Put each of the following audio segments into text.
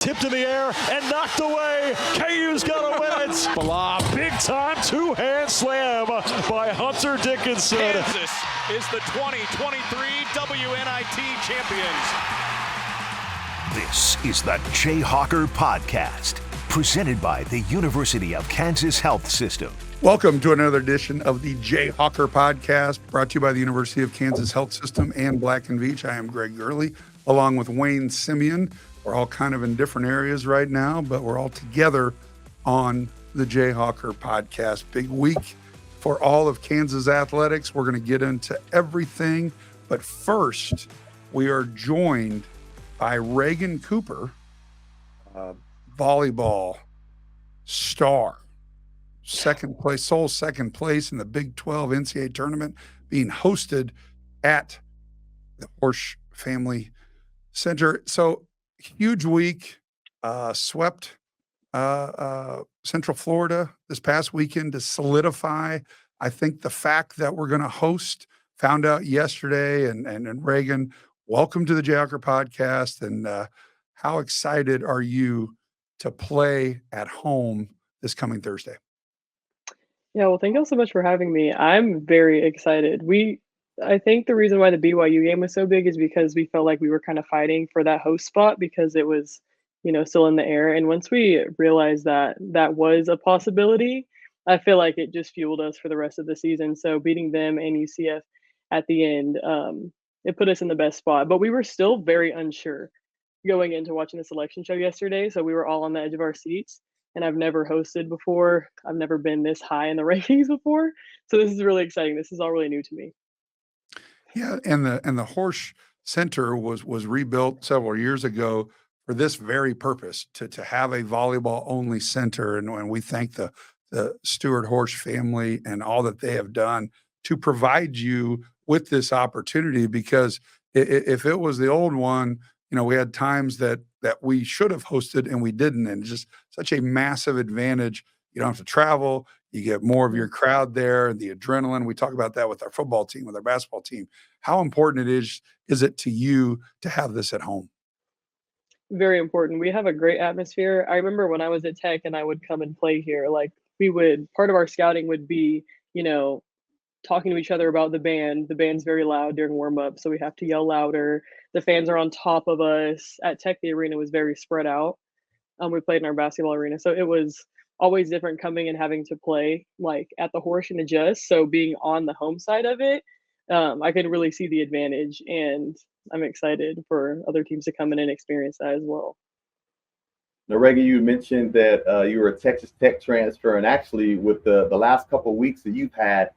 Tipped in the air and knocked away. KU's got to win it. Blah, big time two-hand slam by Hunter Dickinson. Kansas is the 2023 WNIT champions. This is the Jayhawker Podcast, presented by the University of Kansas Health System. Welcome to another edition of the Jayhawker Podcast, brought to you by the University of Kansas Health System and Black & Veatch. I am Greg Gurley, along with Wayne Simeon. We're all kind of in different areas right now, but we're all together on the Jayhawker Podcast. Big week for all of Kansas athletics. We're going to get into everything, but first, we are joined by Reagan Cooper, volleyball star, second place in the Big 12 NCAA Tournament, being hosted at the Horejsi Family Center. So, huge week, swept Central Florida this past weekend to solidify, I think, the fact that we're going to host. Found out yesterday, and Reagan, welcome to the Jayhawker Podcast. And how excited are you to play at home this coming Thursday? Yeah, well, thank you all so much for having me. I'm very excited. I think the reason why the BYU game was so big is because we felt like we were kind of fighting for that host spot because it was, still in the air. And once we realized that that was a possibility, I feel like it just fueled us for the rest of the season. So beating them and UCF at the end, it put us in the best spot. But we were still very unsure going into watching the selection show yesterday. So we were all on the edge of our seats. And I've never hosted before. I've never been this high in the rankings before. So this is really exciting. This is all really new to me. Yeah, and the Horejsi Center was rebuilt several years ago for this very purpose, to have a volleyball only center, and we thank the Stewart Horejsi family and all that they have done to provide you with this opportunity. Because if it was the old one, we had times that we should have hosted and we didn't, and just such a massive advantage. You don't have to travel. You get more of your crowd there, the adrenaline. We talk about that with our football team, with our basketball team. How important is it to you to have this at home? Very important. We have a great atmosphere. I remember when I was at Tech and I would come and play here, part of our scouting would be, talking to each other about the band. The band's very loud during warm up, so we have to yell louder. The fans are on top of us. At Tech, the arena was very spread out. We played in our basketball arena, so it was always different coming and having to play at the Horejsi and adjust. So being on the home side of it, I could really see the advantage, and I'm excited for other teams to come in and experience that as well. Now, Reagan, you mentioned that you were a Texas Tech transfer, and actually with the last couple of weeks that you've had,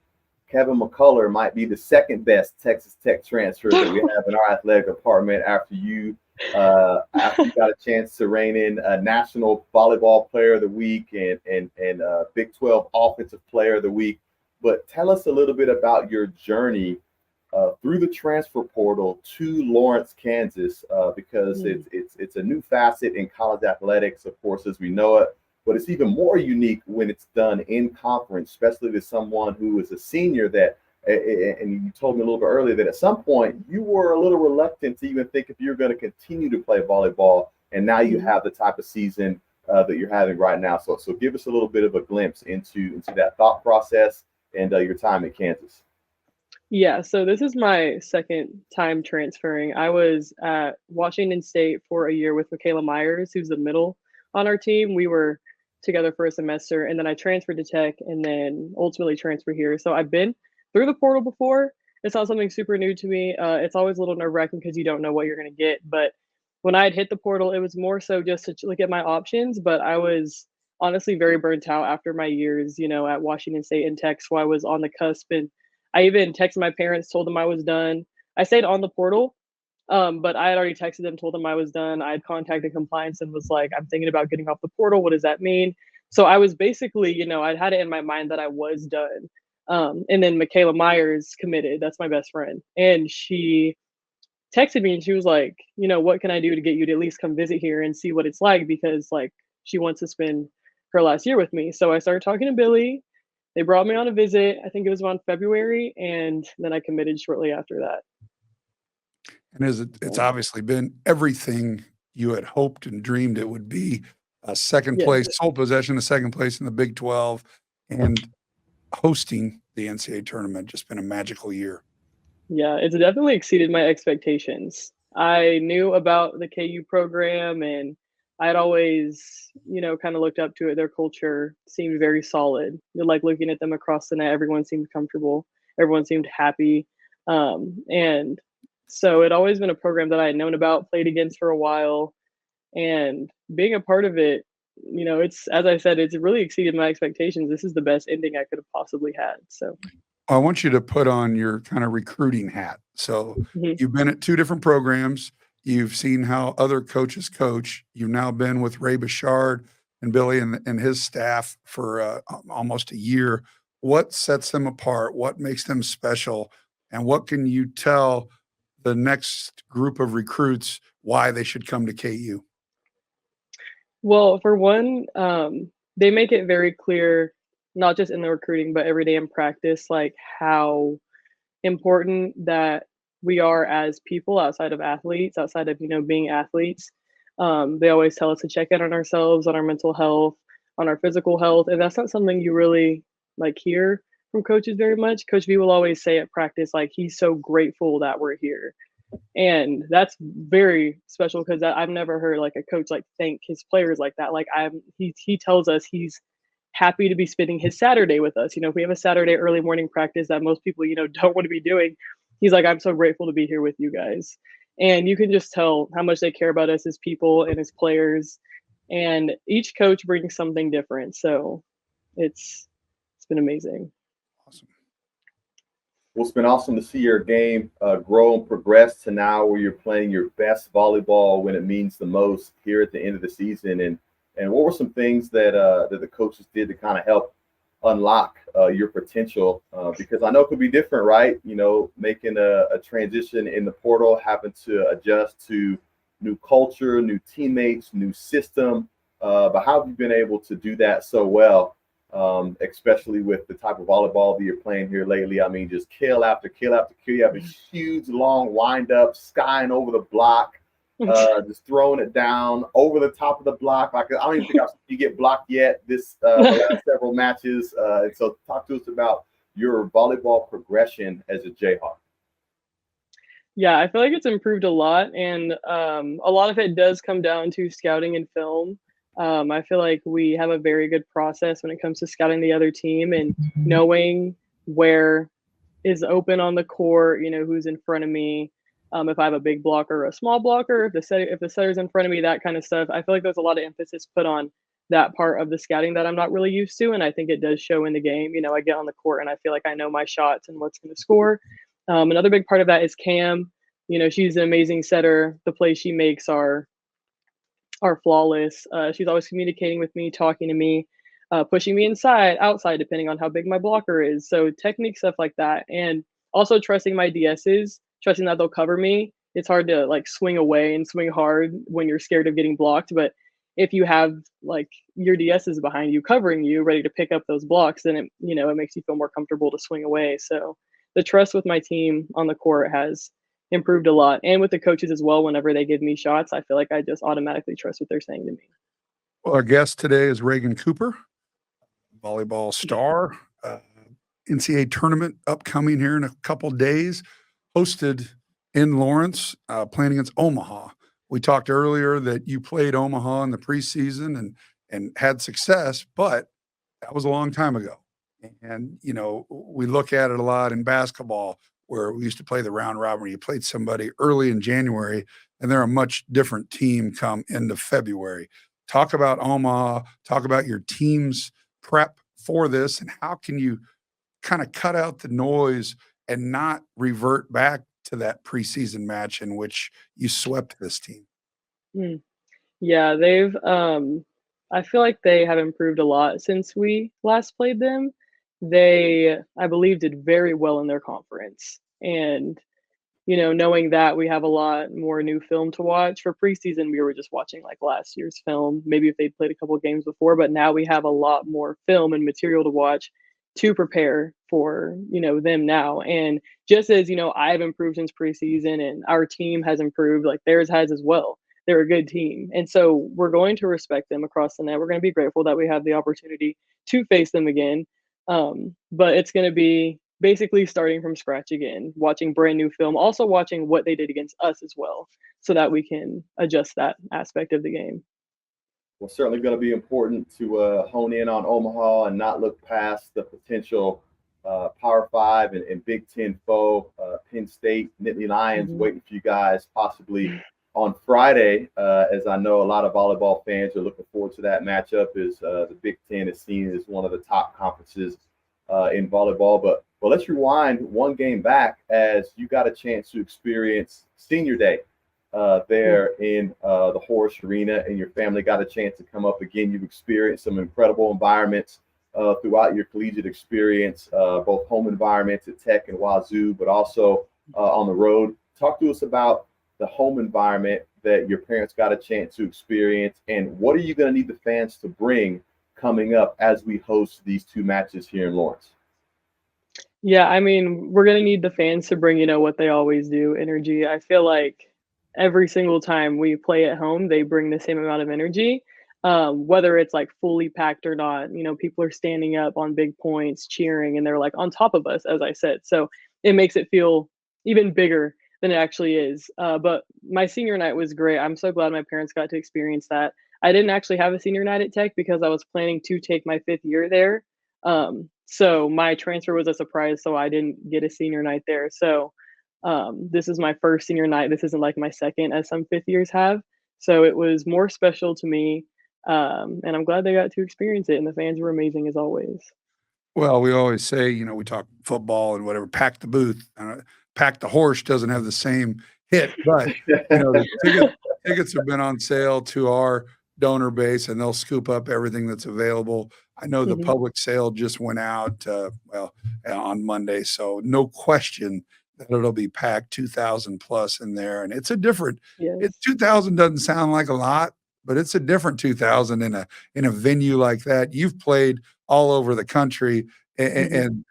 Kevin McCullough might be the second best Texas Tech transfer that we have in our athletic department after you got a chance to rein in a National Volleyball Player of the Week and Big 12 Offensive Player of the Week. But tell us a little bit about your journey through the transfer portal to Lawrence, Kansas, because it's a new facet in college athletics, of course, as we know it. But it's even more unique when it's done in conference, especially to someone who is a senior and you told me a little bit earlier that at some point you were a little reluctant to even think if you're going to continue to play volleyball. And now you have the type of season that you're having right now. So give us a little bit of a glimpse into that thought process and your time at Kansas. Yeah, so this is my second time transferring. I was at Washington State for a year with Michaela Myers, who's the middle on our team. We were together for a semester, and then I transferred to Tech and then ultimately transferred here. So I've been through the portal before. It's not something super new to me. It's always a little nerve-wracking because you don't know what you're going to get. But when I had hit the portal, it was more so just to look at my options. But I was honestly very burnt out after my years, at Washington State and Tech. So I was on the cusp, and I even texted my parents, told them I was done. I stayed on the portal, but I had already texted them, told them I was done. I had contacted compliance and was like, I'm thinking about getting off the portal. What does that mean? So I was basically, I'd had it in my mind that I was done. And then Michaela Myers committed. That's my best friend. And she texted me and she was like, what can I do to get you to at least come visit here and see what it's like? Because she wants to spend her last year with me. So I started talking to Billy. They brought me on a visit. I think it was around February. And then I committed shortly after that. And it's obviously been everything you had hoped and dreamed it would be. Second Yes. place, sole possession of second place in the Big 12, and hosting the NCAA tournament. Just been a magical year. Yeah, it's definitely exceeded my expectations. I knew about the KU program, and I'd always, kind of looked up to it. Their culture seemed very solid. Like looking at them across the net, everyone seemed comfortable. Everyone seemed happy. And so it always been a program that I had known about, played against for a while, and being a part of it, it's, as I said, it's really exceeded my expectations. This is the best ending I could have possibly had. So I want you to put on your kind of recruiting hat. So mhm. you've been at two different programs. You've seen how other coaches coach. You've now been with Ray Bouchard and Billy and his staff for almost a year. What sets them apart? What makes them special? And what can you tell the next group of recruits why they should come to KU? Well, for one, they make it very clear, not just in the recruiting, but every day in practice, like how important that we are as people outside of athletes, outside of, being athletes. They always tell us to check in on ourselves, on our mental health, on our physical health. And that's not something you really like hear from coaches very much. Coach V will always say at practice, like, he's so grateful that we're here. And that's very special because I've never heard like a coach like thank his players like that. Like he tells us he's happy to be spending his Saturday with us. If we have a Saturday early morning practice that most people, don't want to be doing, he's like, I'm so grateful to be here with you guys. And you can just tell how much they care about us as people and as players. And each coach brings something different. So it's been amazing. Awesome. Well, it's been awesome to see your game grow and progress to now where you're playing your best volleyball when it means the most here at the end of the season. And what were some things that the coaches did to kind of help unlock your potential? Because I know it could be different, right? Making a transition in the portal, having to adjust to new culture, new teammates, new system. But how have you been able to do that so well? Especially with the type of volleyball that you're playing here lately. I mean, just kill after kill after kill. You have a huge, long wind-up, skying over the block, just throwing it down over the top of the block. Like, I don't even think you get blocked yet this the last several matches. So talk to us about your volleyball progression as a Jayhawk. Yeah, I feel like it's improved a lot. And a lot of it does come down to scouting and film. I feel like we have a very good process when it comes to scouting the other team and knowing where is open on the court, who's in front of me, if I have a big blocker or a small blocker, if the setter's in front of me, that kind of stuff. I feel like there's a lot of emphasis put on that part of the scouting that I'm not really used to, and I think it does show in the game. I get on the court and I feel like I know my shots and what's going to score. Another big part of that is Cam. She's an amazing setter. The plays she makes are flawless. She's always communicating with me, talking to me, pushing me inside, outside, depending on how big my blocker is. So technique stuff like that. And also trusting my DSs, trusting that they'll cover me. It's hard to like swing away and swing hard when you're scared of getting blocked. But if you have like your DSs behind you, covering you, ready to pick up those blocks, then it makes you feel more comfortable to swing away. So the trust with my team on the court has improved a lot, and with the coaches as well. Whenever they give me shots, I feel like I just automatically trust what they're saying to me. Well, our guest today is Reagan Cooper, volleyball star. NCAA tournament upcoming here in a couple days, hosted in Lawrence, playing against Omaha. We talked earlier that you played Omaha in the preseason and had success, but that was a long time ago. And, we look at it a lot in basketball, where we used to play the round robin, where you played somebody early in January, and they're a much different team come end of February. Talk about Omaha, talk about your team's prep for this, and how can you kind of cut out the noise and not revert back to that preseason match in which you swept this team? Yeah, they've I feel like they have improved a lot since we last played them. They, I believe, did very well in their conference. And, knowing that we have a lot more new film to watch. For preseason, we were just watching like last year's film, maybe if they'd played a couple of games before, but now we have a lot more film and material to watch to prepare for, them now. And just as, I've improved since preseason and our team has improved, like theirs has as well. they're a good team. And so we're going to respect them across the net. We're going to be grateful that we have the opportunity to face them again. But it's going to be basically starting from scratch again, watching brand new film, also watching what they did against us as well, so that we can adjust that aspect of the game. Well, certainly going to be important to hone in on Omaha and not look past the potential Power 5 and Big Ten foe, Penn State, Nittany Lions, waiting for you guys possibly on Friday, as I know a lot of volleyball fans are looking forward to that matchup, as the Big Ten is seen as one of the top conferences in volleyball. But let's rewind one game back, as you got a chance to experience Senior Day there in the Horejsi Arena, and your family got a chance to come up again. You've experienced some incredible environments throughout your collegiate experience, both home environments at Tech and Wazoo, but also on the road. Talk to us about the home environment that your parents got a chance to experience, and what are you going to need the fans to bring coming up as we host these two matches here in Lawrence? Yeah, I mean, we're going to need the fans to bring, what they always do, energy. I feel like every single time we play at home, they bring the same amount of energy, whether it's like fully packed or not. People are standing up on big points, cheering, and they're like on top of us, as I said. So it makes it feel even bigger than it actually is. But my senior night was great. I'm so glad my parents got to experience that. I didn't actually have a senior night at Tech because I was planning to take my 5th year there. So my transfer was a surprise, so I didn't get a senior night there. So this is my first senior night. This isn't like my second, as some 5th years have. So it was more special to me. And I'm glad they got to experience it. And the fans were amazing as always. Well, we always say, we talk football and whatever, pack the booth. Pack the Horse doesn't have the same hit, but the tickets have been on sale to our donor base, and they'll scoop up everything that's available. I know the public sale just went out, on Monday, so no question that it'll be packed 2,000 plus in there. And it's a different, 2,000 doesn't sound like a lot, but it's a different 2,000 in a venue like that. You've played all over the country, and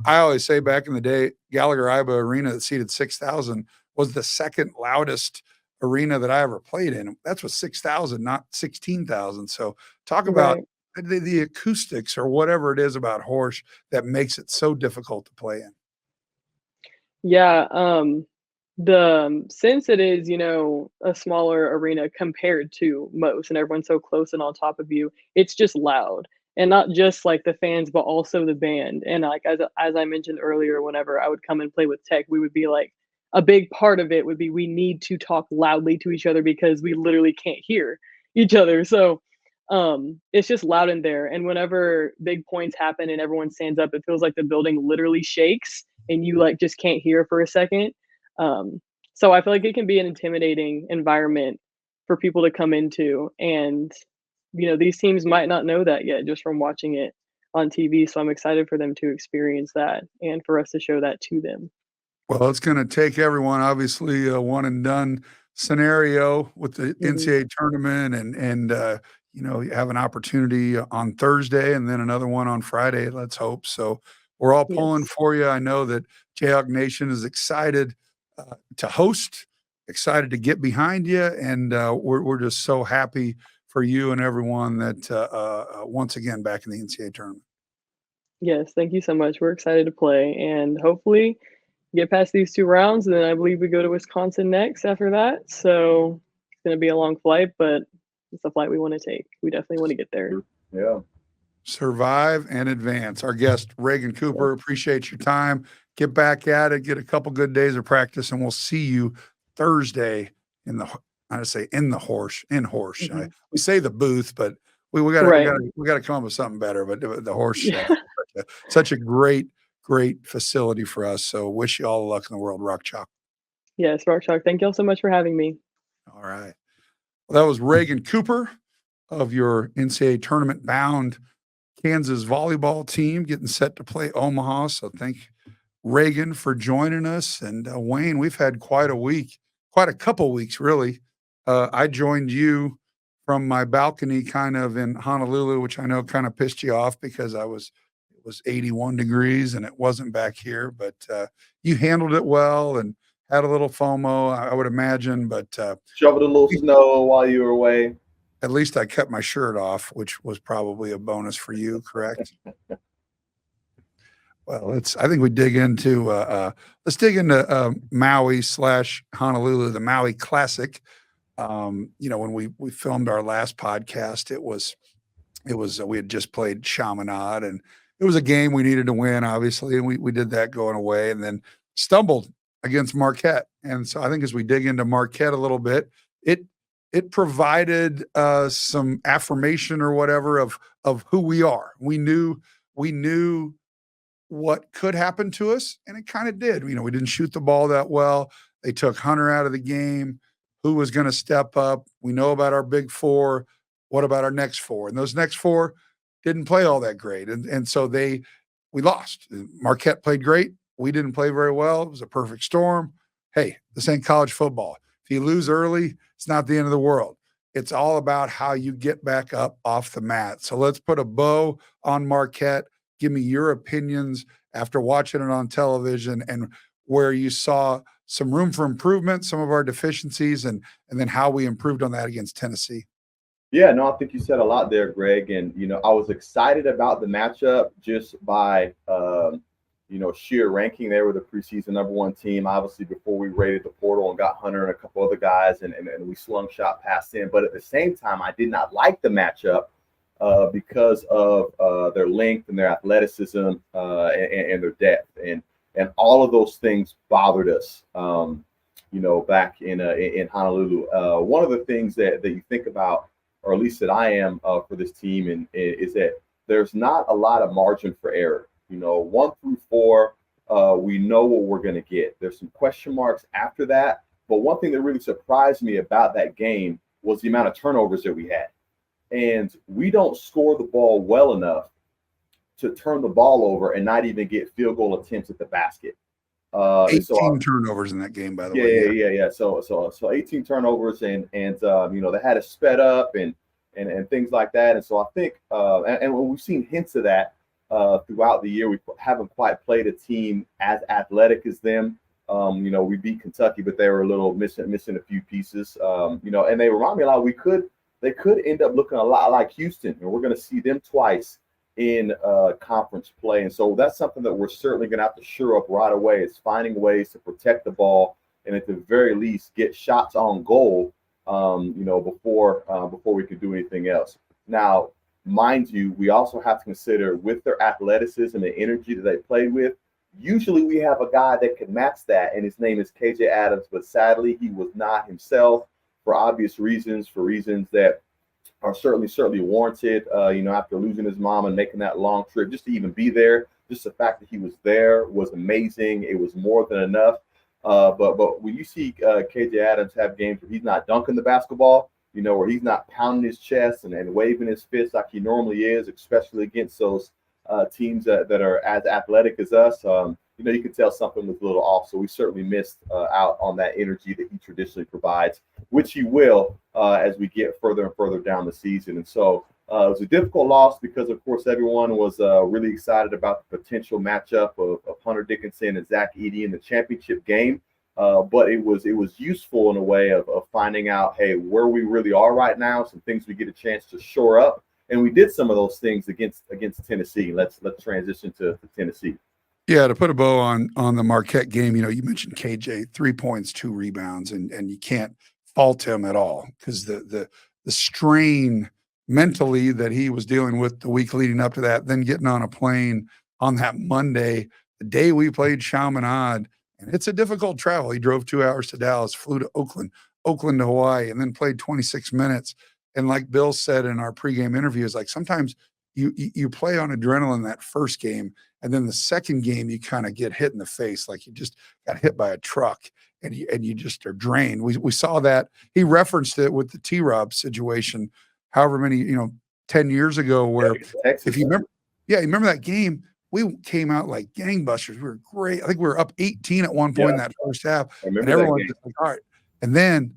I always say back in the day, Gallagher-Iba Arena that seated 6,000 was the second loudest arena that I ever played in. That's with 6,000, not 16,000. So talk about the acoustics or whatever it is about Horse that makes it so difficult to play in. Yeah, since it is, a smaller arena compared to most, and everyone's so close and on top of you, it's just loud. And not just like the fans, but also the band. And like as I mentioned earlier, whenever I would come and play with Tech, we would be like, a big part of it would be we need to talk loudly to each other because we literally can't hear each other. So it's just loud in there. And whenever big points happen and everyone stands up, it feels like the building literally shakes and you like just can't hear for a second. So I feel like it can be an intimidating environment for people to come into. And these teams might not know that yet just from watching it on TV. So I'm excited for them to experience that and for us to show that to them. Well, it's going to take everyone, obviously, a one and done scenario with the NCAA tournament, and you have an opportunity on Thursday and then another one on Friday. Let's hope. So we're all pulling for you. I know that Jayhawk Nation is excited to host, excited to get behind you, and we're just so happy for you and everyone that once again back in the NCAA tournament. Yes, thank you so much. We're excited to play and hopefully get past these 2 rounds, and then I believe we go to Wisconsin next after that. So it's going to be a long flight, but it's a flight we want to take. We definitely want to get there. Yeah. Survive and advance. Our guest, Reagan Cooper, appreciate your time. Get back at it, get a couple good days of practice, and we'll see you Thursday in the Horse. We say the booth, but we got to come up with something better. But the Horse, such a great facility for us. So wish you all the luck in the world. Rock Chalk. Yes, Rock Chalk. Thank you all so much for having me. All right. Well, that was Reagan Cooper of your NCAA tournament bound Kansas volleyball team getting set to play Omaha. So thank Reagan for joining us. And Wayne, we've had quite a couple weeks, really. I joined you from my balcony kind of in Honolulu, which I know kind of pissed you off because it was 81 degrees and it wasn't back here, but you handled it well and had a little FOMO, I would imagine, but Shoveled a little snow while you were away. at least I kept my shirt off, which was probably a bonus for you, correct? Well, I think we dig into let's dig into Maui / Honolulu, the Maui Classic. When we filmed our last podcast, it was we had just played Chaminade, and it was a game we needed to win, obviously, and we did that going away, and then stumbled against Marquette. And so I think as we dig into Marquette a little bit, it provided some affirmation or whatever of who we are. We knew what could happen to us, and it kind of did. We didn't shoot the ball that well. They took Hunter out of the game. Who was going to step up? We know about our big four. What about our next four? And those next four didn't play all that great. And so we lost. Marquette played great. We didn't play very well. It was a perfect storm. Hey, this ain't college football. If you lose early, it's not the end of the world. It's all about how you get back up off the mat. So let's put a bow on Marquette. Give me your opinions after watching it on television and where you saw some room for improvement, some of our deficiencies, and then how we improved on that against Tennessee. Yeah, no, I think you said a lot there, Greg. And, I was excited about the matchup just by, sheer ranking. They were the preseason #1 team, obviously, before we raided the portal and got Hunter and a couple other guys, and we slung shot past them. But at the same time, I did not like the matchup because of their length and their athleticism and their depth. And all of those things bothered us, back in Honolulu. One of the things that you think about, or at least that I am for this team, and is that there's not a lot of margin for error. 1 through 4, we know what we're going to get. There's some question marks after that. But one thing that really surprised me about that game was the amount of turnovers that we had. And we don't score the ball well enough to turn the ball over and not even get field goal attempts at the basket. 18 turnovers in that game, by the way. Yeah. So 18 turnovers, and they had it sped up and things like that. And so I think, and we've seen hints of that throughout the year. We haven't quite played a team as athletic as them. We beat Kentucky, but they were a little missing a few pieces. And they remind me a lot. They could end up looking a lot like Houston, and we're going to see them twice in conference play. And so that's something that we're certainly going to have to shore up right away, is finding ways to protect the ball and at the very least get shots on goal, before we can do anything else. Now, mind you, we also have to consider with their athleticism and energy that they played with, usually we have a guy that can match that, and his name is KJ Adams, but sadly he was not himself for obvious reasons, for reasons that are certainly warranted. After losing his mom and making that long trip, just to even be there, just the fact that he was there was amazing. It was more than enough. But when you see KJ Adams have games where he's not dunking the basketball, where he's not pounding his chest and waving his fist like he normally is, especially against those teams that are as athletic as us, you can tell something was a little off. So we certainly missed out on that energy that he traditionally provides, which he will as we get further and further down the season. And so it was a difficult loss because, of course, everyone was really excited about the potential matchup of Hunter Dickinson and Zach Edey in the championship game. But it was useful in a way of finding out, hey, where we really are right now, some things we get a chance to shore up. And we did some of those things against Tennessee. Let's transition to Tennessee. Yeah, to put a bow on the Marquette game, you mentioned KJ, 3 points, 2 rebounds, and you can't fault him at all because the strain mentally that he was dealing with the week leading up to that, then getting on a plane on that Monday, the day we played Chaminade, and it's a difficult travel. He drove 2 hours to Dallas, flew to Oakland to Hawaii, and then played 26 minutes. And like Bill said in our pregame interview, is like sometimes you play on adrenaline that first game, and then the second game you kind of get hit in the face, like you just got hit by a truck, and you just are drained. We saw that. He referenced it with the T-Rob situation, however many 10 years ago, where if you remember, you remember that game. We came out like gangbusters. We were great. I think we were up 18 at one point in that first half, and everyone was like, all right. And then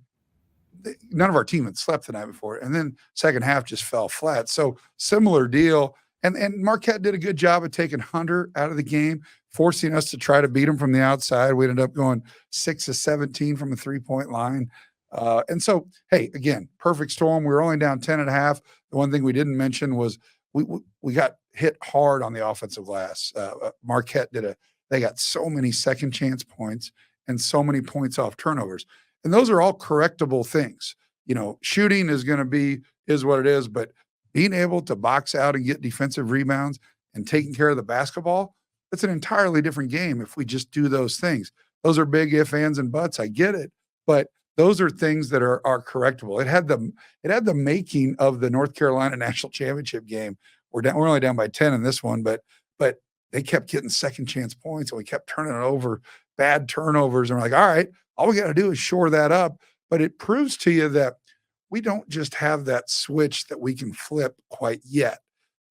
none of our team had slept the night before, and then second half just fell flat. So similar deal. And Marquette did a good job of taking Hunter out of the game, forcing us to try to beat him from the outside. We ended up going 6 of 17 from the 3-point line. And so, hey, again, perfect storm. We were only down 10 and a half. The one thing we didn't mention was we got hit hard on the offensive glass. Marquette they got so many second chance points and so many points off turnovers. And those are all correctable things. Shooting is what it is, but being able to box out and get defensive rebounds and taking care of the basketball, that's an entirely different game if we just do those things. Those are big ifs, ands, and buts. I get it. But those are things that are correctable. It had the making of the North Carolina national championship game. We're only down by 10 in this one, but they kept getting second chance points and we kept turning it over, bad turnovers. And we're like, all right, all we got to do is shore that up. But it proves to you that we don't just have that switch that we can flip quite yet.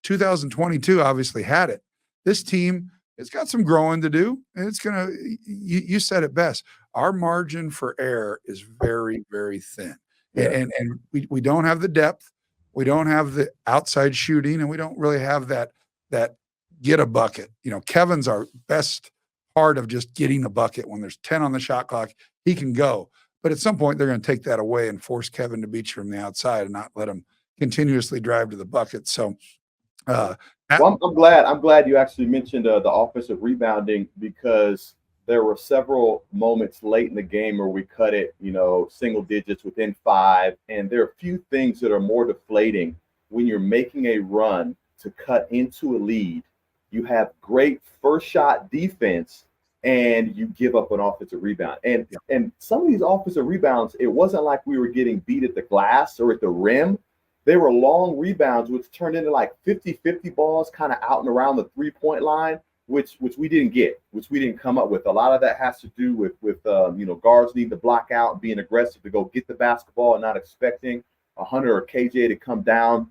2022 obviously had it. This team has got some growing to do, and it's going to, you said it best. Our margin for error is very, very thin. Yeah. And we don't have the depth. We don't have the outside shooting, and we don't really have that get a bucket. Kevin's our best part of just getting a bucket. When there's 10 on the shot clock, he can go. But at some point, they're going to take that away and force Kevin to beat you from the outside and not let him continuously drive to the bucket. So, I'm glad you actually mentioned the offensive rebounding, because there were several moments late in the game where we cut it, single digits within 5. And there are a few things that are more deflating when you're making a run to cut into a lead. You have great first shot defense, and you give up an offensive rebound. And some of these offensive rebounds, it wasn't like we were getting beat at the glass or at the rim. They were long rebounds, which turned into like 50-50 balls kind of out and around the 3-point line, which we didn't get, which we didn't come up with. A lot of that has to do with guards needing to block out and being aggressive to go get the basketball and not expecting a Hunter or KJ to come down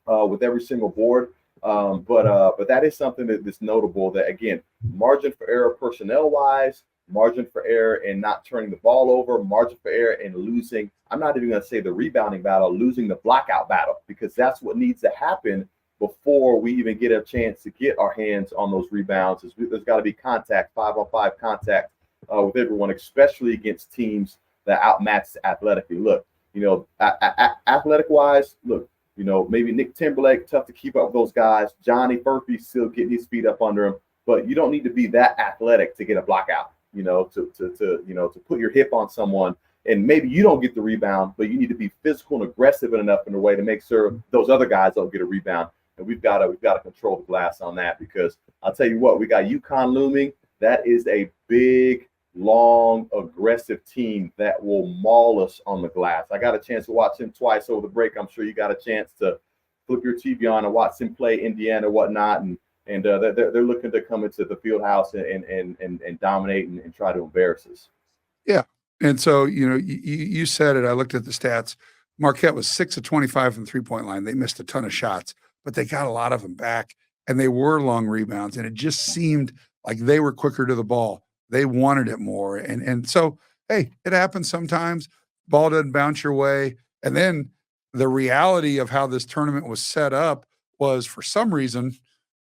with every single board. But that is something that's notable, that, again, margin for error personnel-wise, margin for error in not turning the ball over, margin for error in losing. I'm not even going to say the rebounding battle, losing the blockout battle, because that's what needs to happen before we even get a chance to get our hands on those rebounds. There's got to be contact, 5-on-5 contact with everyone, especially against teams that outmatch athletically. Look, athletic-wise, look, maybe Nick Timberlake, tough to keep up with those guys. Johnny Furphy still getting his feet up under him, but you don't need to be that athletic to get a block out, to put your hip on someone. And maybe you don't get the rebound, but you need to be physical and aggressive enough in a way to make sure those other guys don't get a rebound. And we've got to control the glass on that, because I'll tell you what, we got UConn looming. That is a big, long, aggressive team that will maul us on the glass. I got a chance to watch him twice over the break. I'm sure you got a chance to flip your TV on and watch him play Indiana, whatnot, and they're looking to come into the field house and dominate and try to embarrass us. Yeah, and so you said it. I looked at the stats. Marquette was 6 of 25 from the 3-point line. They missed a ton of shots, but they got a lot of them back, and they were long rebounds, and it just seemed like they were quicker to the ball. They wanted it more. And so, hey, it happens sometimes. Ball doesn't bounce your way. And then the reality of how this tournament was set up was, for some reason,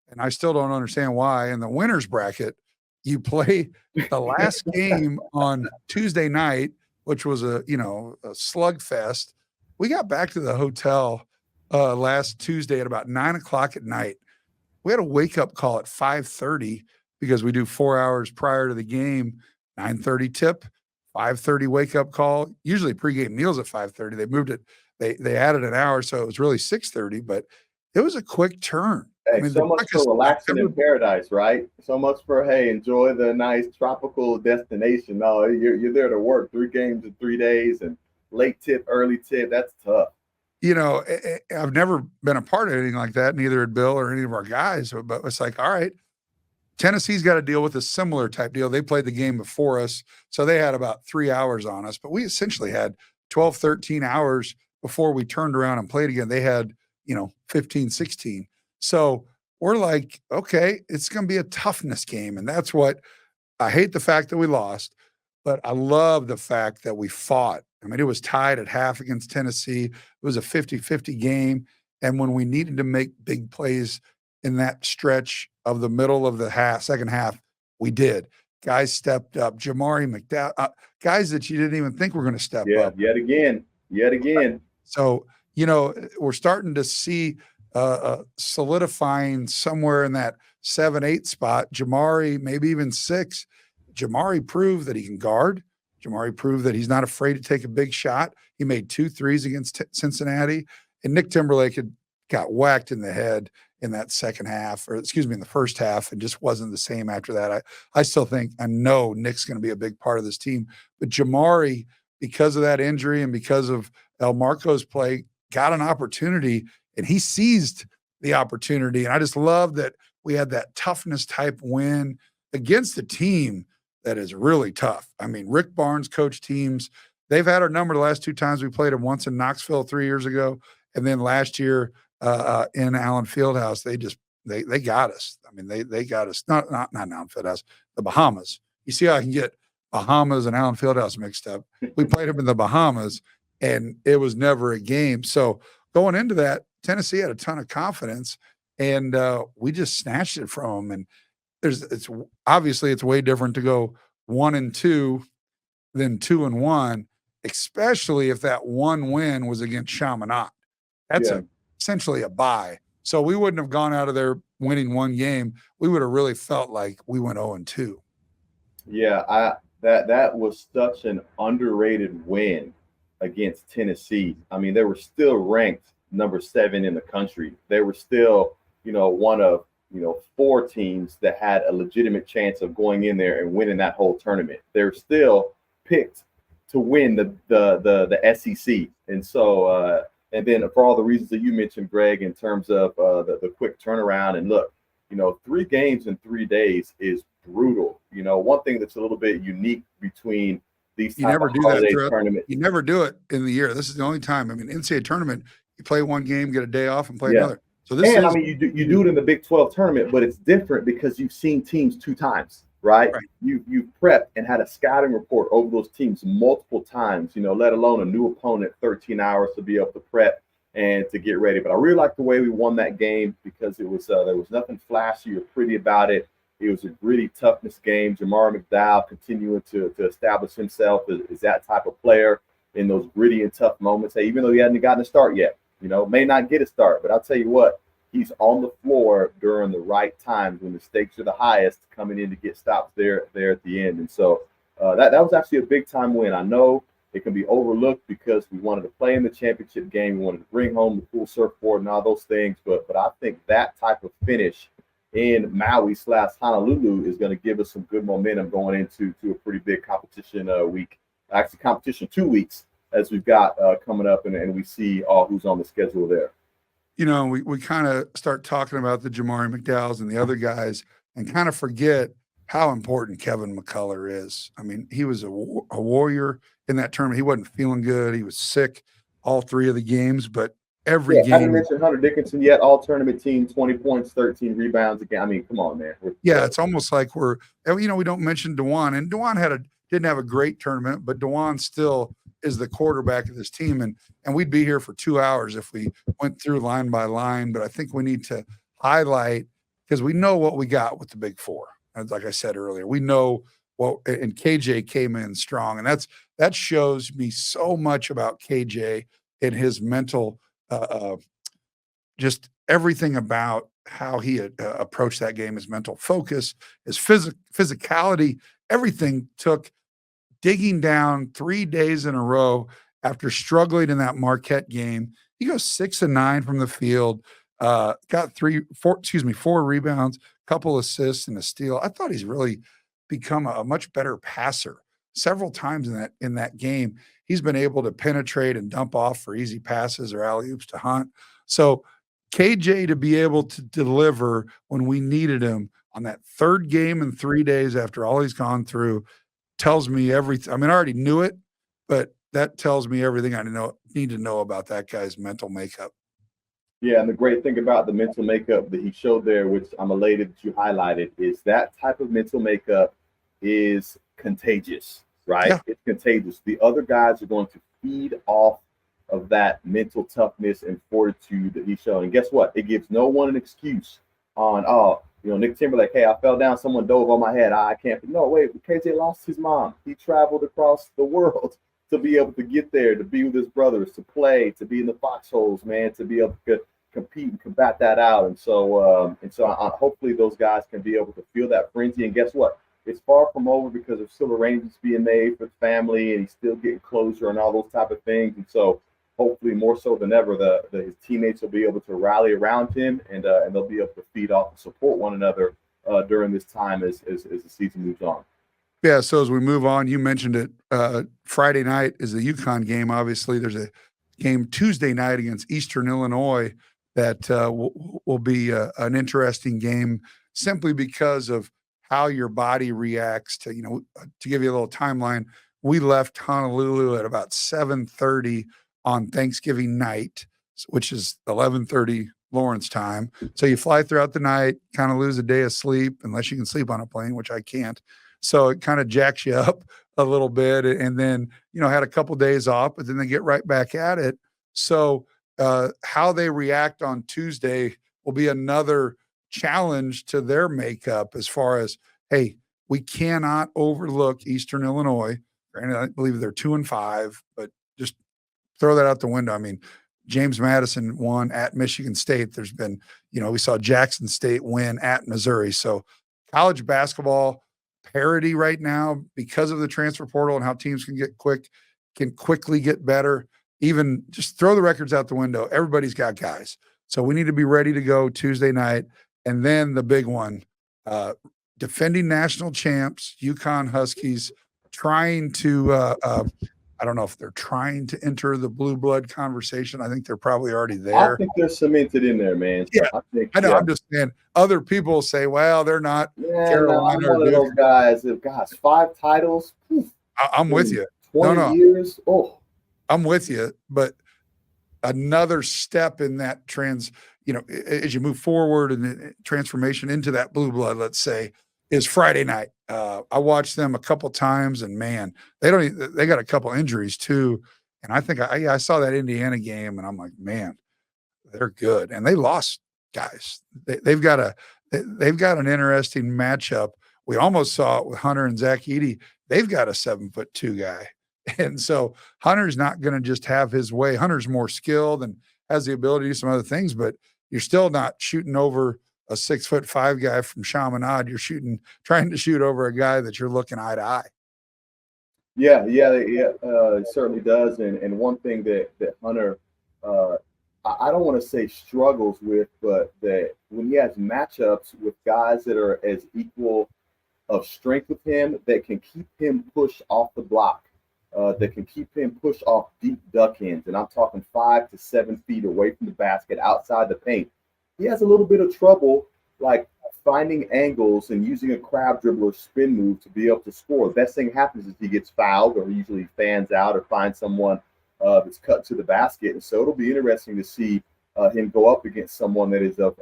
and I still don't understand why, in the winner's bracket, you play the last game on Tuesday night, which was a slugfest. We got back to the hotel last Tuesday at about 9:00 at night. We had a wake-up call at 5:30 because we do 4 hours prior to the game, 9:30 tip, 5:30 wake-up call. Usually pregame meals at 5:30. They moved it. They added an hour, so it was really 6:30, but it was a quick turn. Hey, so much for relaxing in paradise, right? So much for, hey, enjoy the nice tropical destination. No, you're there to work 3 games in 3 days and late tip, early tip. That's tough. I've never been a part of anything like that, neither had Bill or any of our guys, but it's like, all right, Tennessee's got to deal with a similar type deal. They played the game before us, so they had about 3 hours on us, but we essentially had 12, 13 hours before we turned around and played again. They had, 15, 16. So we're like, okay, it's going to be a toughness game. And that's what I hate, the fact that we lost, but I love the fact that we fought. I mean, it was tied at half against Tennessee. It was a 50-50 game. And when we needed to make big plays in that stretch of the middle of the second half, we did. Guys stepped up. Jamari McDowell, guys that you didn't even think were going to step up. Yet again. So, we're starting to see solidifying somewhere in that 7-8 spot. Jamari, maybe even 6. Jamari proved that he can guard. Jamari proved that he's not afraid to take a big shot. He made 2 threes against Cincinnati. And Nick Timberlake got whacked in the head in that second half, in the first half, and just wasn't the same after that. I still think, I know Nick's going to be a big part of this team. But Jamari, because of that injury and because of El Marco's play, got an opportunity, and he seized the opportunity. And I just love that we had that toughness type win against a team that is really tough. I mean, Rick Barnes coached teams. They've had our number the last 2 times we played them, once in Knoxville 3 years ago, and then last year in Allen Fieldhouse. They got us. I mean, they got us. Not Allen Fieldhouse, the Bahamas. You see how I can get Bahamas and Allen Fieldhouse mixed up. We played them in the Bahamas, and it was never a game. So going into that, Tennessee had a ton of confidence, and we just snatched it from them. And it's obviously way different to go 1-2 than 2-1, especially if that one win was against Chaminade. That's essentially a bye. So we wouldn't have gone out of there winning one game. We would have really felt like we went 0-2. Yeah, that was such an underrated win against Tennessee. I mean, they were still ranked number 7 in the country. They were still, one of 4 teams that had a legitimate chance of going in there and winning that whole tournament. They're still picked to win the SEC. And so, and then for all the reasons that you mentioned, Greg, in terms of the quick turnaround, and look, 3 games in 3 days is brutal. One thing that's a little bit unique between these you never do that tournaments. You never do it in the year. This is the only time. I mean, NCAA tournament, you play one game, get a day off, and play another. So you do it in the Big 12 tournament, but it's different because you've seen teams 2 times, right? You've prepped and had a scouting report over those teams multiple times, let alone a new opponent, 13 hours to be able to prep and to get ready. But I really like the way we won that game because it was there was nothing flashy or pretty about it. It was a gritty toughness game. Jamari McDowell continuing to establish himself as that type of player in those gritty and tough moments. Hey, even though he hadn't gotten a start yet, may not get a start, but I'll tell you what, he's on the floor during the right times when the stakes are the highest, coming in to get stops there at the end. And so that was actually a big time win. I know it can be overlooked because we wanted to play in the championship game. We wanted to bring home the full surfboard and all those things. But I think that type of finish in Maui/Honolulu is going to give us some good momentum going into a pretty big competition week. Actually, competition 2 weeks as we've got coming up, and we see who's on the schedule there. We kind of start talking about the Jamari McDowells and the other guys and kind of forget how important Kevin McCullough is. I mean, he was a warrior in that tournament. He wasn't feeling good. He was sick all 3 of the games, but every game. I haven't mentioned Hunter Dickinson yet. All tournament team, 20 points, 13 rebounds again. I mean, come on, man. It's almost like we don't mention DeJuan, and DeJuan didn't have a great tournament, but DeJuan still is the quarterback of this team, and we'd be here for 2 hours if we went through line by line. But I think we need to highlight, because we know what we got with the Big 4. Like I said earlier, we know and KJ came in strong, and that shows me so much about KJ and his mental. Just everything about how he approached that game, his mental focus, his physicality, everything took digging down 3 days in a row after struggling in that Marquette game. He goes 6 and 9 from the field, got 4 rebounds, couple assists and a steal. I thought he's really become a much better passer. Several times in that game, he's been able to penetrate and dump off for easy passes or alley-oops to Hunt. So KJ to be able to deliver when we needed him on that 3rd game in 3 days after all he's gone through tells me everything. I mean, I already knew it, but that tells me everything I need to know about that guy's mental makeup. Yeah, and the great thing about the mental makeup that he showed there, which I'm elated that you highlighted, is that type of mental makeup is contagious, right? Yeah. It's contagious. The other guys are going to feed off of that mental toughness and fortitude that he's showing. And guess what? It gives no one an excuse on, oh, Nick Timberlake, hey, I fell down, someone dove on my head. I can't. No, wait, KJ lost his mom. He traveled across the world to be able to get there, to be with his brothers, to play, to be in the foxholes, man, to be able to compete and combat that out. And so hopefully those guys can be able to feel that frenzy. And guess what? It's far from over because there's still arrangements being made for the family, and he's still getting closure and all those type of things. And so hopefully more so than ever, his teammates will be able to rally around him, and they'll be able to feed off and support one another during this time as the season moves on. Yeah, so as we move on, you mentioned it. Friday night is the UConn game. Obviously, there's a game Tuesday night against Eastern Illinois that will be an interesting game simply because of how your body reacts to, to give you a little timeline. We left Honolulu at about 7:30 on Thanksgiving night, which is 11:30 Lawrence time. So you fly throughout the night, kind of lose a day of sleep, unless you can sleep on a plane, which I can't. So it kind of jacks you up a little bit, and then, had a couple days off, but then they get right back at it. So how they react on Tuesday will be another challenge to their makeup as far as, hey, we cannot overlook Eastern Illinois. Granted, I believe they're 2-5, but just throw that out the window. I mean, James Madison won at Michigan State. There's been, we saw Jackson State win at Missouri. So college basketball parity right now, because of the transfer portal and how teams can quickly get better. Even just throw the records out the window. Everybody's got guys. So we need to be ready to go Tuesday night. And then the big one, defending national champs, UConn Huskies, trying to, I don't know if they're trying to enter the blue blood conversation. I think they're probably already there. I think they're cemented in there, man. Yeah, I know. Yeah. I'm just saying, other people say, well, they're not. Yeah, Carolina, I'm one of those guys. Gosh, 5 titles. I'm with you. 20 years. Oh, I'm with you. But another step in that as you move forward and the transformation into that blue blood, let's say, is Friday night. I watched them a couple times, and man, they got a couple injuries too. And I think I saw that Indiana game, and I'm like, man, they're good. And they lost guys. They've got an interesting matchup. We almost saw it with Hunter and Zach Edey. They've got a 7'2" guy. And so Hunter's not going to just have his way. Hunter's more skilled and has the ability to do some other things, but you're still not shooting over a 6'5" guy from Chaminade. You're trying to shoot over a guy that you're looking eye to eye. Yeah, it certainly does. And one thing that Hunter, I don't want to say struggles with, but that when he has matchups with guys that are as equal of strength with him, that can keep him pushed off the block, that can keep him pushed off deep duck ends, and I'm talking 5 to 7 feet away from the basket, outside the paint. He has a little bit of trouble, like finding angles and using a crab dribble or spin move to be able to score. The best thing happens is he gets fouled, or usually fans out, or finds someone that's cut to the basket. And so it'll be interesting to see him go up against someone that is of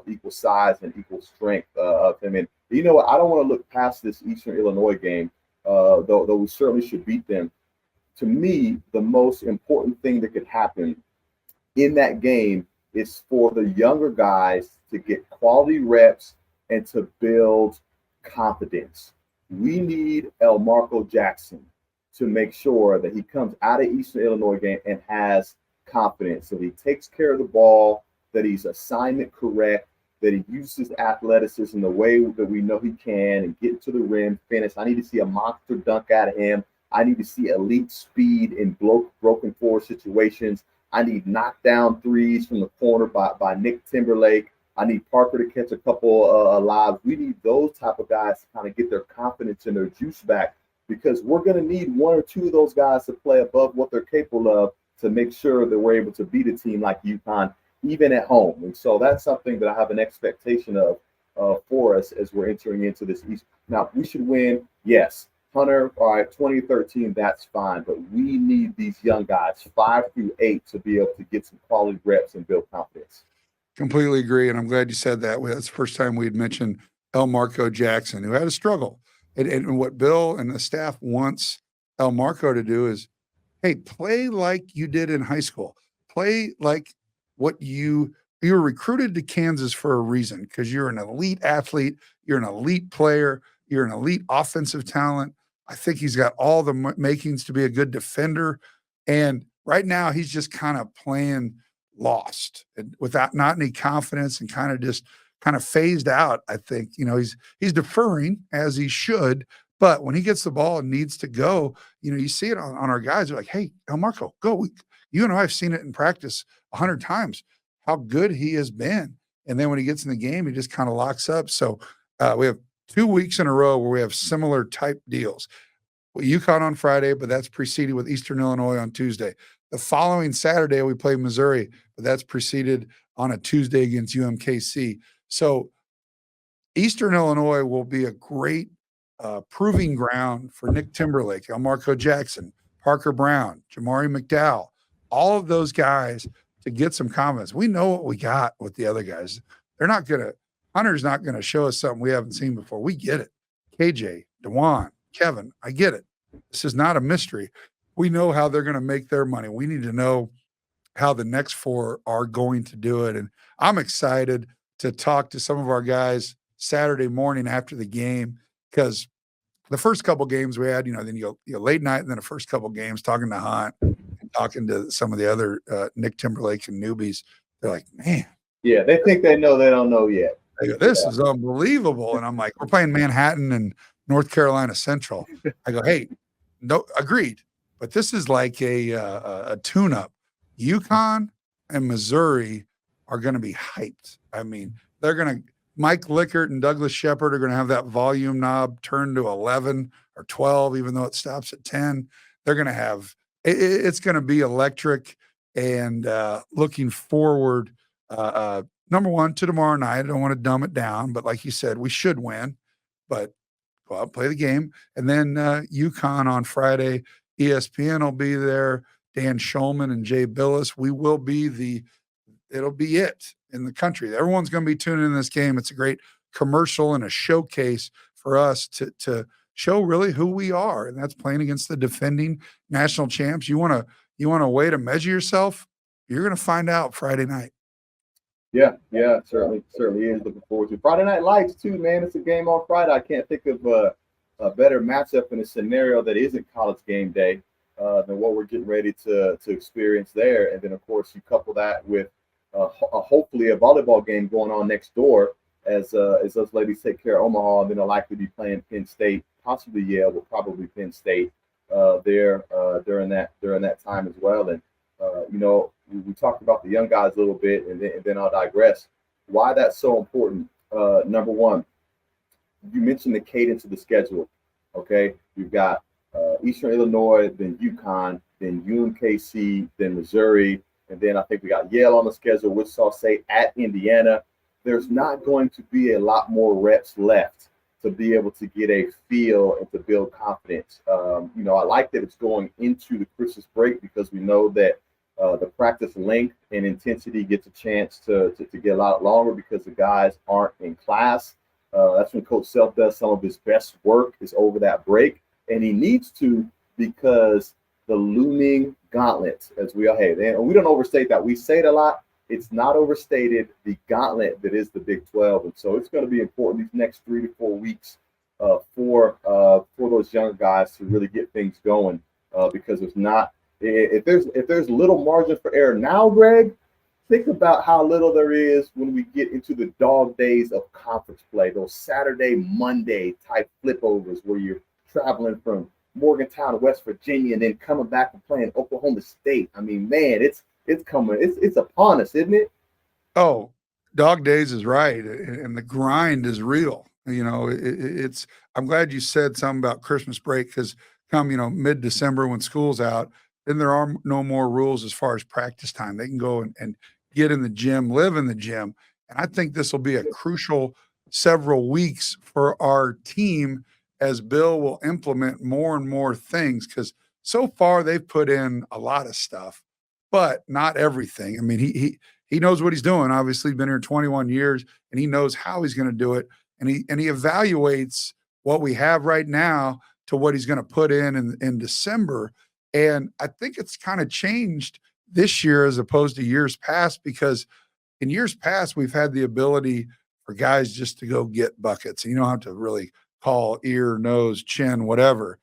equal size and equal strength of him. And you know what? I don't want to look past this Eastern Illinois game, though we certainly should beat them. To me, the most important thing that could happen in that game is for the younger guys to get quality reps and to build confidence. We need Elmarko Jackson to make sure that he comes out of Eastern Illinois game and has confidence, that he takes care of the ball, that he's assignment correct, that he uses athleticism the way that we know he can and get to the rim, finish. I need to see a monster dunk out of him. I need to see elite speed in broken forward situations. I need knockdown threes from the corner by Nick Timberlake. I need Parker to catch a couple lobs. We need those type of guys to kind of get their confidence and their juice back, because we're going to need 1 or 2 of those guys to play above what they're capable of to make sure that we're able to beat a team like UConn, even at home. And so that's something that I have an expectation of for us as we're entering into this East. Now, we should win, yes. Hunter, all right, 2013, that's fine. But we need these young guys, 5 through 8, to be able to get some quality reps and build confidence. Completely agree, and I'm glad you said that. That's the first time we had mentioned Elmarko Jackson, who had a struggle. And what Bill and the staff wants Elmarko to do is, hey, play like you did in high school. Play like what you you were recruited to Kansas for a reason, because you're an elite athlete, you're an elite player, you're an elite offensive talent. I think he's got all the makings to be a good defender. And right now he's just kind of playing lost and without not any confidence, and kind of phased out. I think, he's deferring as he should, but when he gets the ball and needs to go, you see it on our guys. They're like, hey, El Marco, go. You and I have seen it in practice 100 times, how good he has been. And then when he gets in the game, he just kind of locks up. So we have 2 weeks in a row where we have similar type deals. UConn on Friday, but that's preceded with Eastern Illinois on Tuesday. The following Saturday, we play Missouri, but that's preceded on a Tuesday against UMKC. So Eastern Illinois will be a great proving ground for Nick Timberlake, Elmarco Jackson, Parker Brown, Jamari McDowell, all of those guys to get some confidence. We know what we got with the other guys. Hunter's not going to show us something we haven't seen before. We get it. KJ, DeJuan, Kevin, I get it. This is not a mystery. We know how they're going to make their money. We need to know how the next 4 are going to do it. And I'm excited to talk to some of our guys Saturday morning after the game, because the first couple games we had, then you late night, and then the first couple games talking to Hunt and talking to some of the other Nick Timberlake and newbies. They're like, man. Yeah, they think they know, they don't know yet. They go, this is unbelievable. And I'm like, we're playing Manhattan and North Carolina Central. I go, hey, no, agreed. But this is like a tune-up. UConn and Missouri are going to be hyped. I mean, Mike Lickert and Douglas Shepard are going to have that volume knob turned to 11 or 12, even though it stops at 10. They're going to have it's going to be electric, and looking forward, number one, to tomorrow night. I don't want to dumb it down, but like you said, we should win, but go out and play the game. And then UConn on Friday, ESPN will be there. Dan Schulman and Jay Billis. We will be it'll be it in the country. Everyone's going to be tuning in this game. It's a great commercial and a showcase for us to show really who we are. And that's playing against the defending national champs. You want a way to measure yourself? You're going to find out Friday night. Yeah, certainly is. Looking forward to Friday Night Lights too, man. It's a game on Friday. I can't think of a better matchup in a scenario that isn't college game day than what we're getting ready to experience there. And then, of course, you couple that with hopefully a volleyball game going on next door as those ladies take care of Omaha, and then they'll likely be playing Penn State, possibly Yale, but probably Penn State there during that time as well. And we talked about the young guys a little bit, and then I'll digress. Why that's so important? Number one, you mentioned the cadence of the schedule. Okay, you've got Eastern Illinois, then UConn, then UMKC, then Missouri, and then I think we got Yale on the schedule, Wichita State at Indiana. There's not going to be a lot more reps left to be able to get a feel and to build confidence. I like that it's going into the Christmas break, because we know that the practice length and intensity gets a chance to get a lot longer because the guys aren't in class. That's when Coach Self does some of his best work, is over that break. And he needs to, because the looming gauntlet, as we all have, and we don't overstate that. We say it a lot. It's not overstated, the gauntlet that is the Big 12. And so it's going to be important these next 3 to 4 weeks for those younger guys to really get things going, because if there's little margin for error now, Greg, think about how little there is when we get into the dog days of conference play, those Saturday, Monday type flipovers where you're traveling from Morgantown, West Virginia, and then coming back and playing Oklahoma State. I mean, man, it's coming. It's upon us, isn't it? Oh, dog days is right, and the grind is real. It's. I'm glad you said something about Christmas break, because come mid-December when school's out, then there are no more rules as far as practice time. They can go and get in the gym, live in the gym, and I think this will be a crucial several weeks for our team, as Bill will implement more and more things, because so far they've put in a lot of stuff, but not everything. I mean, he knows what he's doing. Obviously, been here 21 years, and he knows how he's going to do it. And he evaluates what we have right now to what he's going to put in December. And I think it's kind of changed this year as opposed to years past, because in years past, we've had the ability for guys just to go get buckets. And you don't have to really call ear, nose, chin, whatever.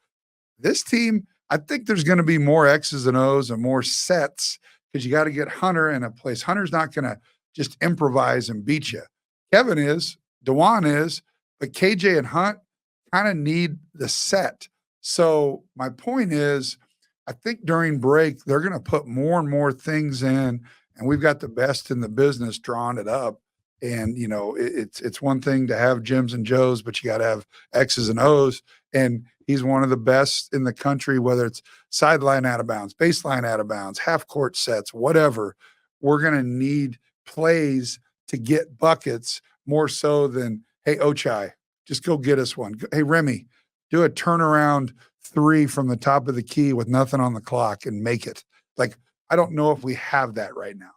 This team, I think there's going to be more X's and O's and more sets because you got to get Hunter in a place. Hunter's not going to just improvise and beat you. Kevin is, DeJuan is, but KJ and Hunt kind of need the set. So my point is, I think during break, they're going to put more and more things in, and we've got the best in the business drawing it up. And, you know, it's one thing to have Jims and Joes, but you got to have X's and O's. And he's one of the best in the country, whether it's sideline out of bounds, baseline out of bounds, half court sets, whatever. We're going to need plays to get buckets more so than, hey, Ochai, just go get us one. Hey, Remy, do a turnaround 3 from the top of the key with nothing on the clock and make it. Like, I don't know if we have that right now.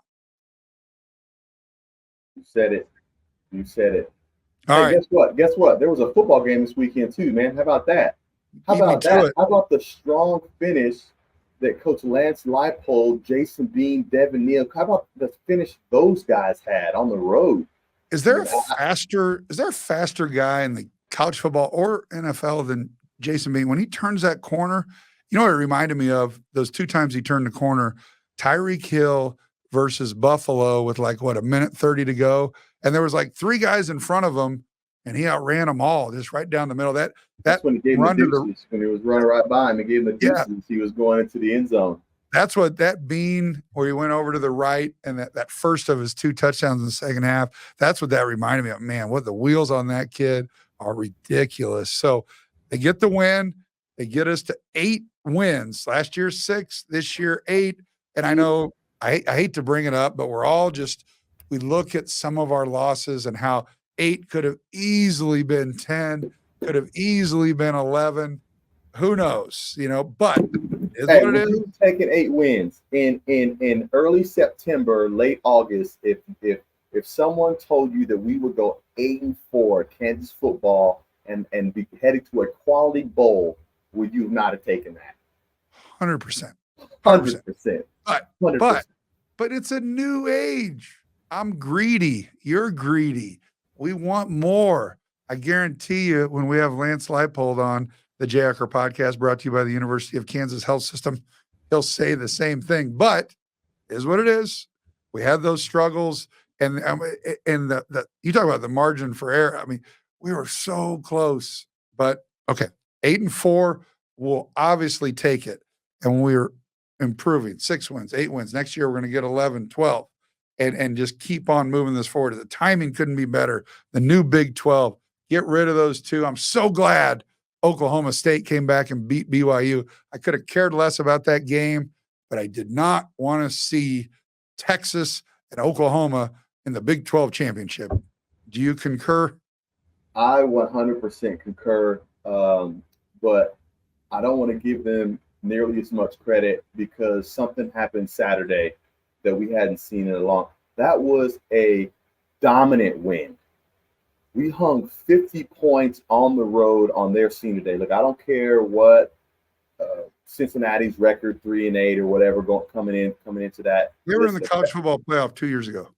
You said it. You said it. All right. Guess what? Guess what? There was a football game this weekend too, man. How about that? How about that? How about the strong finish that Coach Lance Leipold, Jason Bean, Devin Neal, how about the finish those guys had on the road? Is there a faster guy in the college football or NFL than Jason Bean? When he turns that corner, you know what it reminded me of? Those 2 times he turned the corner, Tyreek Hill versus Buffalo with like, what, a minute 30 to go. And there was like 3 guys in front of him and he outran them all just right down the middle. That's when he gave him the deuces, when he was running right by him, he gave him the deuces. He was going into the end zone. That's what that Bean, where he went over to the right and that first of his 2 touchdowns in the second half, that's what that reminded me of. Man, what the wheels on that kid are ridiculous. So they get the win. They get us to 8 wins. Last year, 6. This year, 8. And I know I hate to bring it up, but we're all just – we look at some of our losses and how 8 could have easily been 10, could have easily been 11. Who knows, you know, but it's what it is. Taking 8 wins in early September, late August, if someone told you that we would go 8-4 Kansas football and be headed to a quality bowl, would you not have taken that? 100%. 100%. But it's a new age. I'm greedy. You're greedy. We want more. I guarantee you when we have Lance Leipold on the Jayhawker Podcast brought to you by the University of Kansas Health System, he'll say the same thing. But is what it is. We had those struggles. And the you talk about the margin for error. I mean, we were so close. But, okay, 8-4, we'll obviously take it. And we're improving. 6 wins, 8 wins. Next year, we're going to get 11, 12. And just keep on moving this forward. The timing couldn't be better. The new Big 12, get rid of those 2. I'm so glad Oklahoma State came back and beat BYU. I could have cared less about that game, but I did not want to see Texas and Oklahoma in the Big 12 championship. Do you concur? I 100% concur, but I don't want to give them nearly as much credit because something happened Saturday that we hadn't seen in a long. That was a dominant win. We hung 50 points on the road on their senior day. Look, I don't care what Cincinnati's record 3-8 or whatever coming into that. We were in the college football playoff 2 years ago.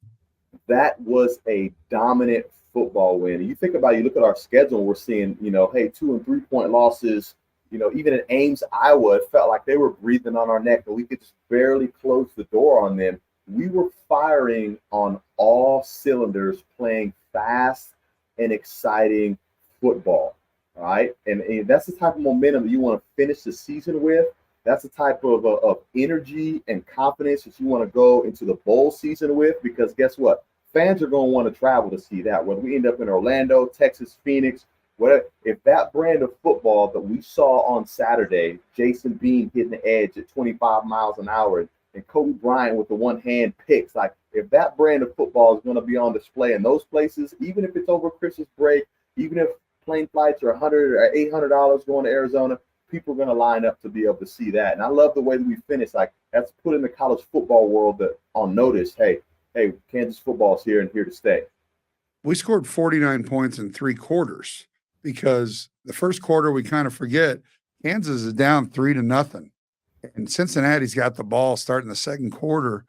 That was a dominant football win. And you think about it, you look at our schedule, we're seeing, hey, 2 and 3 point losses. Even in Ames, Iowa, it felt like they were breathing on our neck, but we could just barely close the door on them. We were firing on all cylinders, playing fast and exciting football, all right? And that's the type of momentum that you want to finish the season with. That's the type of energy and confidence that you want to go into the bowl season with, because guess what? Fans are going to want to travel to see that, whether we end up in Orlando, Texas, Phoenix, whatever. If that brand of football that we saw on Saturday, Jason Bean hitting the edge at 25 miles an hour and Kobe Bryant with the one-hand picks, like if that brand of football is going to be on display in those places, even if it's over Christmas break, even if plane flights are $100 or $800 going to Arizona, people are going to line up to be able to see that. And I love the way that we finished. Like, that's put in the college football world that on notice, hey, Kansas football is here and here to stay. We scored 49 points in 3 quarters because the first quarter we kind of forget Kansas is down 3-0. And Cincinnati's got the ball starting the second quarter.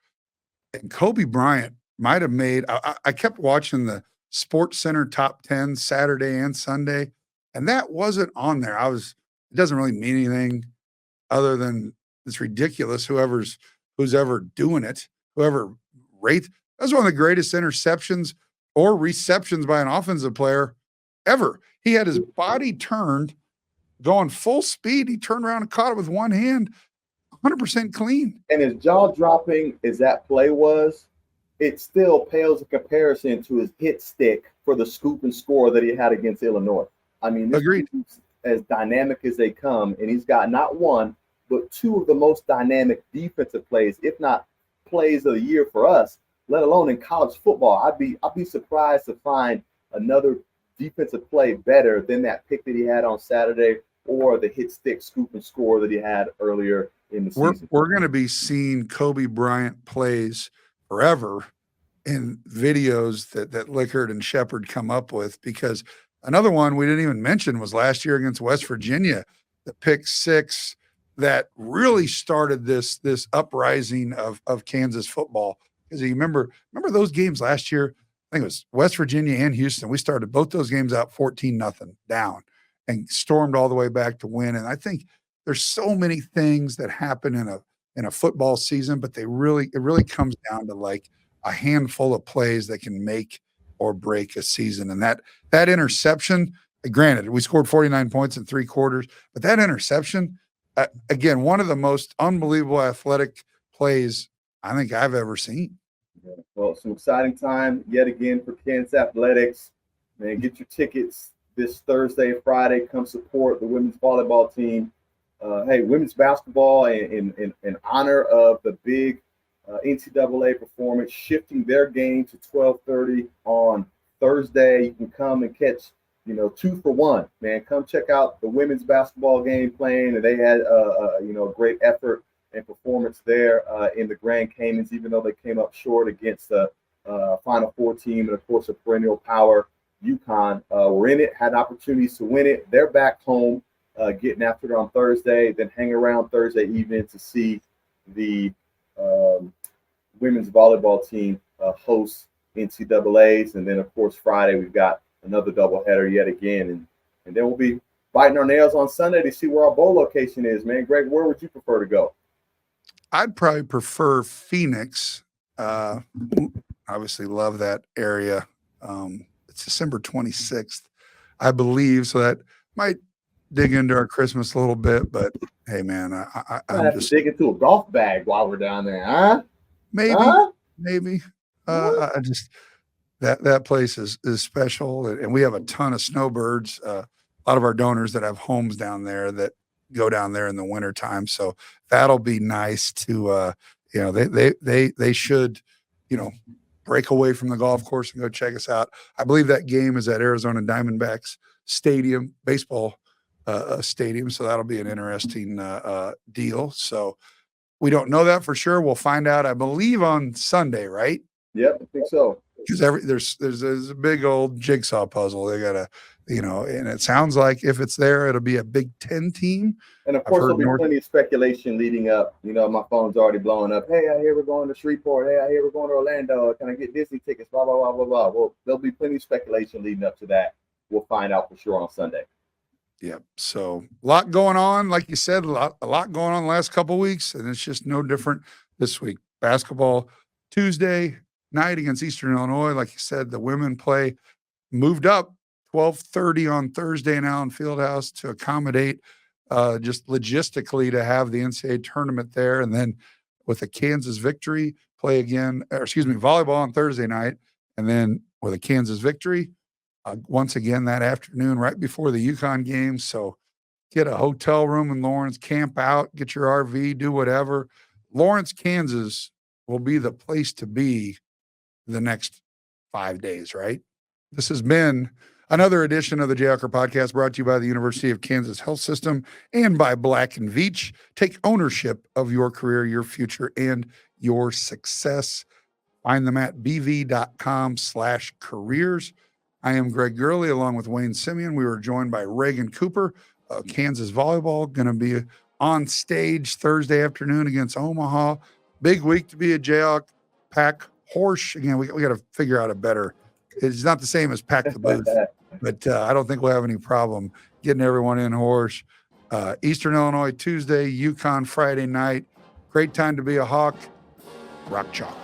And Kobe Bryant might have made. I kept watching the Sports Center top 10 Saturday and Sunday, and that wasn't on there. It doesn't really mean anything other than it's ridiculous. Who's ever doing it, whoever rates. That's one of the greatest interceptions or receptions by an offensive player ever. He had his body turned, going full speed. He turned around and caught it with one hand, 100% clean. And as jaw-dropping as that play was, it still pales in comparison to his hit stick for the scoop and score that he had against Illinois. I mean, this Agreed. is as dynamic as they come, and he's got not one, but two of the most dynamic defensive plays, if not plays of the year for us, let alone in college football. I'd be surprised to find another defensive play better than that pick that he had on Saturday or the hit stick scoop and score that he had earlier in the season. We're going to be seeing Kobe Bryant plays forever in videos that Lickard and Shepard come up with, because another one we didn't even mention was last year against West Virginia, the pick six that really started this uprising of Kansas football. Because you remember those games last year, I think it was West Virginia and Houston. We started both those games out 14-0 down and stormed all the way back to win. And I think there's so many things that happen in a football season, but it really comes down to like a handful of plays that can make or break a season. And that interception, granted, we scored 49 points in 3 quarters, but that interception, again, one of the most unbelievable athletic plays I think I've ever seen. Yeah. Well, some exciting time yet again for Kansas Athletics. Man, get your tickets this Thursday and Friday. Come support the women's volleyball team. Women's basketball in honor of the big NCAA performance, shifting their game to 12:30 on Thursday. You can come and catch, 2 for 1. Man, come check out the women's basketball game playing, and they had a great effort and performance there in the Grand Caymans, even though they came up short against the Final Four team and, of course, a perennial power, UConn. Were in it, had opportunities to win it. They're back home getting after it on Thursday, then hang around Thursday evening to see the women's volleyball team host NCAAs. And then, of course, Friday we've got another doubleheader yet again. And then we'll be biting our nails on Sunday to see where our bowl location is, man. Greg, where would you prefer to go? I'd probably prefer Phoenix. Obviously love that area. It's December 26th, I believe. So that might dig into our Christmas a little bit, but hey, man, I'm just dig into a golf bag while we're down there, huh? Maybe. I just that place is special, and we have a ton of snowbirds. A lot of our donors that have homes down there that go down there in the wintertime. So that'll be nice to, they should, break away from the golf course and go check us out. I believe that game is at Arizona Diamondbacks Stadium, baseball stadium. So that'll be an interesting deal. So we don't know that for sure. We'll find out, I believe, on Sunday, right? Yep, I think so. Because there's a big old jigsaw puzzle. They gotta, and it sounds like if it's there, it'll be a Big Ten team. And of course, there'll be plenty of speculation leading up. My phone's already blowing up. Hey, I hear we're going to Shreveport. Hey, I hear we're going to Orlando. Can I get Disney tickets? Blah, blah, blah, blah, blah. Well, there'll be plenty of speculation leading up to that. We'll find out for sure on Sunday. Yeah. So a lot going on. Like you said, a lot going on the last couple of weeks, and it's just no different this week. Basketball Tuesday night against Eastern Illinois. Like you said, the women play moved up 12:30 on Thursday in Allen Fieldhouse to accommodate just logistically to have the NCAA tournament there. And then with a Kansas victory, volleyball on Thursday night. And then with a Kansas victory, once again that afternoon, right before the UConn game. So get a hotel room in Lawrence, camp out, get your RV, do whatever. Lawrence, Kansas will be the place to be the next 5 days, right? This has been another edition of the Jayhawker Podcast, brought to you by the University of Kansas Health System and by Black & Veatch. Take ownership of your career, your future, and your success. Find them at bv.com/careers. I am Greg Gurley along with Wayne Simeon. We were joined by Reagan Cooper of Kansas Volleyball, going to be on stage Thursday afternoon against Omaha. Big week to be a Jayhawk Pack Horse, again, we got to figure out a better. It's not the same as Pack the Booth, but I don't think we'll have any problem getting everyone in Horse. Eastern Illinois Tuesday, UConn Friday night. Great time to be a Hawk. Rock chalk.